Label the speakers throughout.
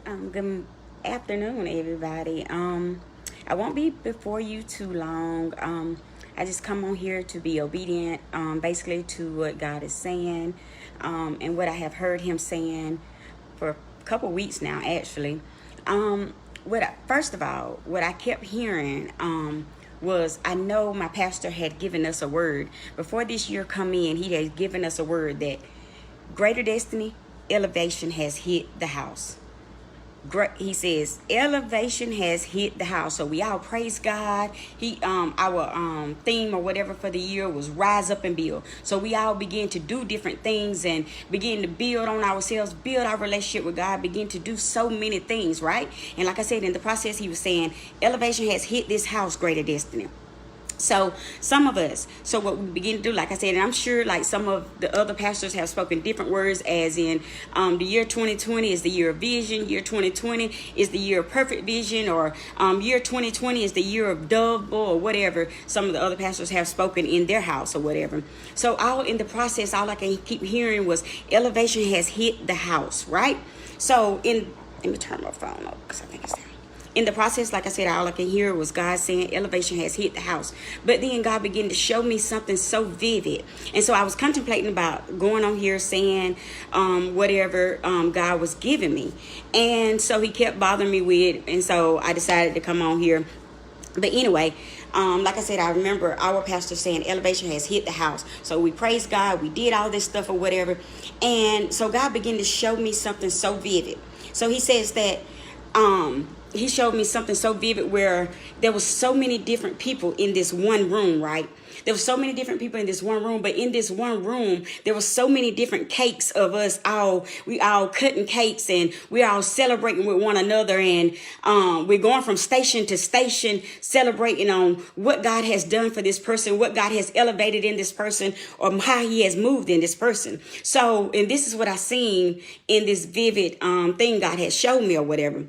Speaker 1: Good afternoon, everybody. I won't be before you too long. I just come on here to be obedient, basically to what God is saying, and what I have heard Him saying for a couple weeks now, actually. First of all, what I kept hearing, was I know my pastor had given us a word before this year come in. He had given us a word that greater destiny, elevation has hit the house. He says elevation has hit the house, so we all praise God. Our theme or whatever for the year was rise up and build, so we all begin to do different things and begin to build on ourselves, build our relationship with God, begin to do so many things, right? And like I said, in the process he was saying elevation has hit this house, greater destiny. So some of us, so what we begin to do, like I said, and I'm sure like some of the other pastors have spoken different words, as in the year 2020 is the year of vision, year 2020 is the year of perfect vision, or year 2020 is the year of double, or whatever some of the other pastors have spoken in their house or whatever. So all in the process, all I can keep hearing was elevation has hit the house, right? So let me turn my phone up because I think it's down. In the process, like I said, all I can hear was God saying elevation has hit the house. But then God began to show me something so vivid. And so I was contemplating about going on here saying whatever God was giving me. And so he kept bothering me with, and so I decided to come on here. But anyway, like I said, I remember our pastor saying elevation has hit the house. So we praised God. We did all this stuff or whatever. And so God began to show me something so vivid. So he says that he showed me something so vivid where there was so many different people in this one room, right? There were so many different people in this one room, but in this one room, there were so many different cakes of us we all cutting cakes, and we're all celebrating with one another. And we're going from station to station, celebrating on what God has done for this person, what God has elevated in this person, or how he has moved in this person. So, and this is what I seen in this vivid thing God has shown me or whatever.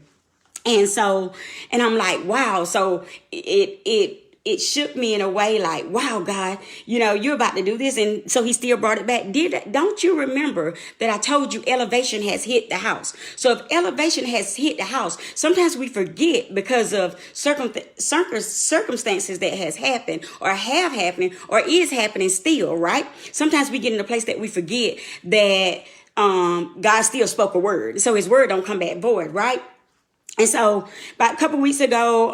Speaker 1: And so, and I'm like, wow. So it shook me in a way like, wow, God, you're about to do this. And so he still brought it back. Don't you remember that I told you elevation has hit the house? So if elevation has hit the house, sometimes we forget because of circumstances that has happened or have happened or is happening still, right? Sometimes we get in a place that we forget that God still spoke a word. So his word don't come back void, right? And so about a couple weeks ago,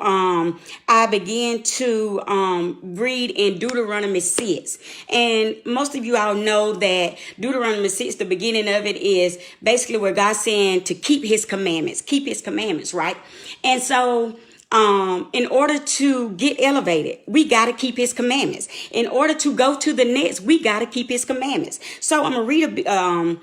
Speaker 1: I began to read in Deuteronomy 6. And most of you all know that Deuteronomy 6, the beginning of it is basically where God's saying to keep his commandments, right? And so in order to get elevated, we got to keep his commandments. In order to go to the next, we got to keep his commandments. So I'm going to read a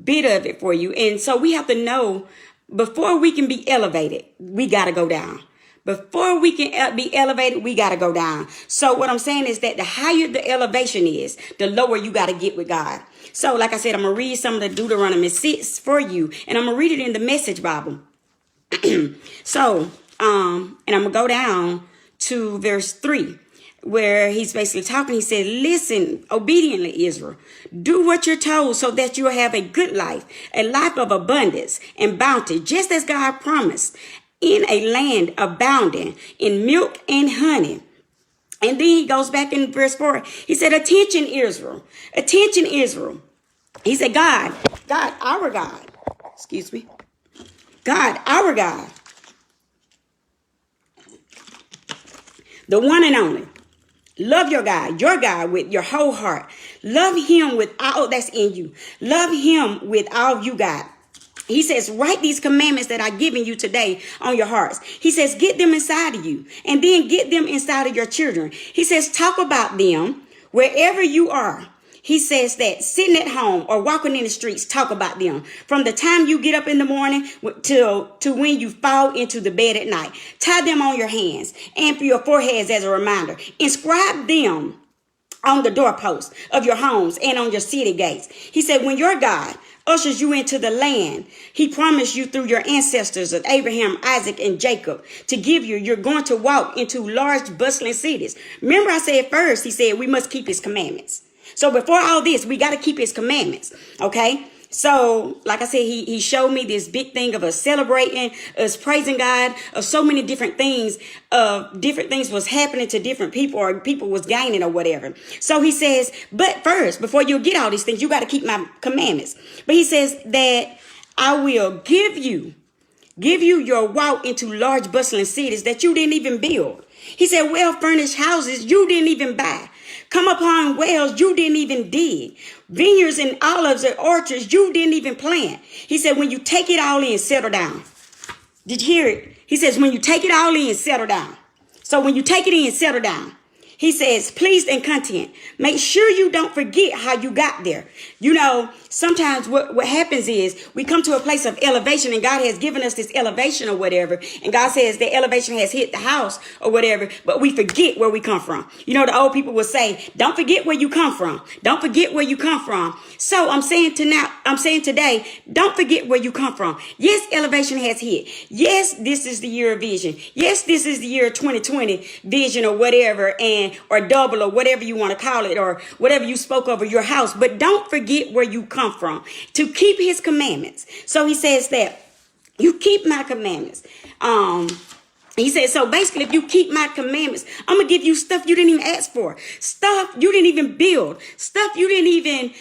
Speaker 1: bit of it for you. And so we have to know, before we can be elevated, we got to go down. Before we can be elevated, we got to go down. So what I'm saying is that the higher the elevation is, the lower you got to get with God. So like I said, I'm going to read some of the Deuteronomy 6 for you, and I'm going to read it in the Message Bible. So, and I'm going to go down to verse 3. Where he's basically talking. He said, listen obediently, Israel. Do what you're told so that you'll have a good life, a life of abundance and bounty, just as God promised, in a land abounding in milk and honey. And then he goes back in verse 4. He said, attention, Israel. Attention, Israel. He said, God, our God. Excuse me. God, our God. The one and only. Love your God with your whole heart. Love him with all that's in you. Love him with all you got. He says, write these commandments that I've given you today on your hearts. He says, get them inside of you, and then get them inside of your children. He says, talk about them wherever you are. He says that sitting at home or walking in the streets, talk about them. From the time you get up in the morning to when you fall into the bed at night. Tie them on your hands and for your foreheads as a reminder. Inscribe them on the doorposts of your homes and on your city gates. He said, when your God ushers you into the land he promised you through your ancestors of Abraham, Isaac, and Jacob to give you, you're going to walk into large bustling cities. Remember I said first, he said we must keep his commandments. So before all this, we got to keep his commandments. Okay. So, like I said, he showed me this big thing of us celebrating, us praising God, of so many different things, different things was happening to different people, or people was gaining or whatever. So he says, but first, before you get all these things, you got to keep my commandments. But he says that I will give you your walk into large bustling cities that you didn't even build. He said, well-furnished houses you didn't even buy. Come upon wells you didn't even dig. Vineyards and olives and orchards you didn't even plant. He said, when you take it all in, settle down. Did you hear it? He says, when you take it all in, settle down. So when you take it in, settle down. He says, pleased and content. Make sure you don't forget how you got there. You know, sometimes what happens is we come to a place of elevation, and God has given us this elevation or whatever. And God says the elevation has hit the house or whatever, but we forget where we come from. You know, the old people will say, don't forget where you come from. Don't forget where you come from. So I'm saying today, don't forget where you come from. Yes, elevation has hit. Yes, this is the year of vision. Yes, this is the year 2020 vision or whatever, or double or whatever you want to call it, or whatever you spoke over your house. But don't forget where you come from, to keep his commandments. So he says that you keep my commandments. He said, so basically, if you keep my commandments, I'm going to give you stuff you didn't even ask for, stuff you didn't even build, stuff you didn't even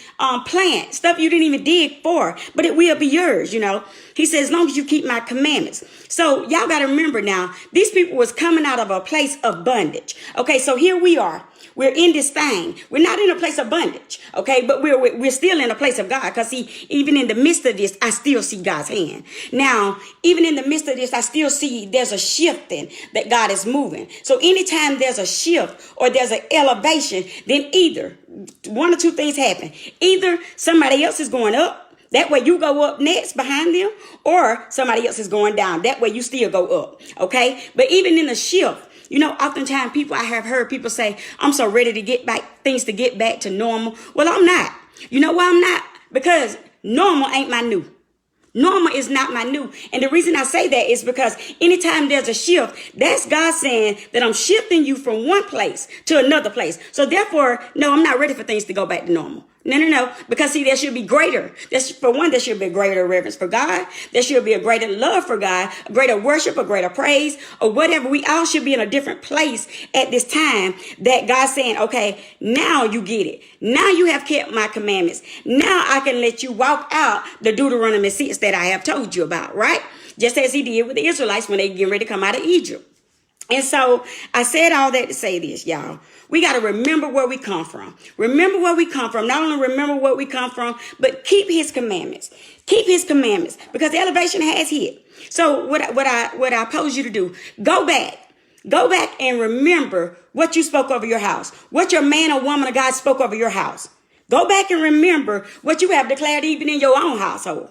Speaker 1: plant, stuff you didn't even dig for, but it will be yours, you know. He said, as long as you keep my commandments. So y'all got to remember now, these people was coming out of a place of bondage. Okay, so here we are. We're in this thing. We're not in a place of bondage, okay? But we're still in a place of God, because even in the midst of this, I still see God's hand. Now, even in the midst of this, I still see there's a shifting that God is moving. So anytime there's a shift or there's an elevation, then either one or two things happen. Either somebody else is going up, that way you go up next behind them, or somebody else is going down. That way you still go up, okay? But even in the shift, you know, oftentimes I have heard people say, I'm so ready to get back to normal. Well, I'm not. You know why I'm not? Because normal ain't my new. Normal is not my new. And the reason I say that is because anytime there's a shift, that's God saying that I'm shifting you from one place to another place. So therefore, no, I'm not ready for things to go back to normal. No. Because see, there should be greater. For one, there should be a greater reverence for God. There should be a greater love for God, a greater worship, a greater praise, or whatever. We all should be in a different place at this time, that God's saying, okay, now you get it. Now you have kept my commandments. Now I can let you walk out the Deuteronomy 6 that I have told you about, right? Just as he did with the Israelites when they get ready to come out of Egypt. And so I said all that to say this, y'all. We got to remember where we come from. Remember where we come from. Not only remember where we come from, but keep his commandments. Keep his commandments, because the elevation has hit. So what I pose you to do, go back and remember what you spoke over your house, what your man or woman of God spoke over your house. Go back and remember what you have declared even in your own household.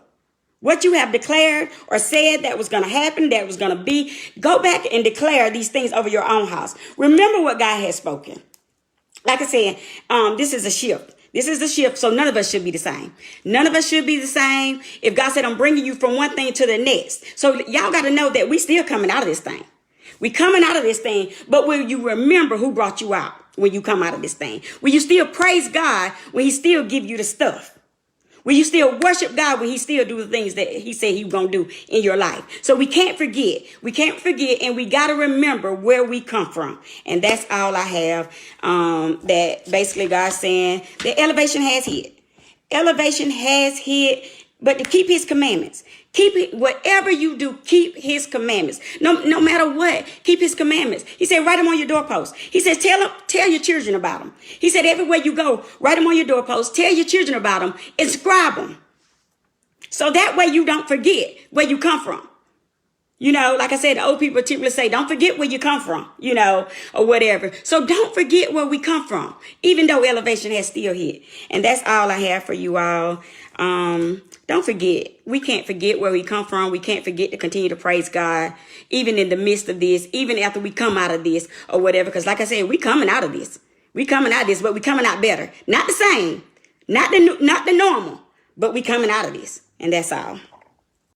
Speaker 1: What you have declared or said that was going to happen, that was going to be. Go back and declare these things over your own house. Remember what God has spoken. Like I said, this is a shift. This is a shift, so none of us should be the same. None of us should be the same. If God said, I'm bringing you from one thing to the next. So y'all got to know that we still coming out of this thing. We coming out of this thing, but will you remember who brought you out when you come out of this thing? Will you still praise God when he still give you the stuff? Will you still worship God when he still do the things that he said he was going to do in your life? So we can't forget. We can't forget, and we got to remember where we come from. And that's all I have. That basically God's saying the elevation has hit. Elevation has hit, but to keep his commandments. Keep it, whatever you do, keep his commandments. No matter what, keep his commandments. He said, write them on your doorpost. He says, tell your children about them. He said, everywhere you go, write them on your doorpost. Tell your children about them. Inscribe them. So that way you don't forget where you come from. You know, like I said, the old people typically say, don't forget where you come from, you know, or whatever. So don't forget where we come from, even though elevation has still hit. And that's all I have for you all. Don't forget. We can't forget where we come from. We can't forget to continue to praise God, even in the midst of this, even after we come out of this or whatever. Because like I said, we coming out of this. We coming out of this, but we coming out better. Not the same, not the normal, but we coming out of this. And that's all.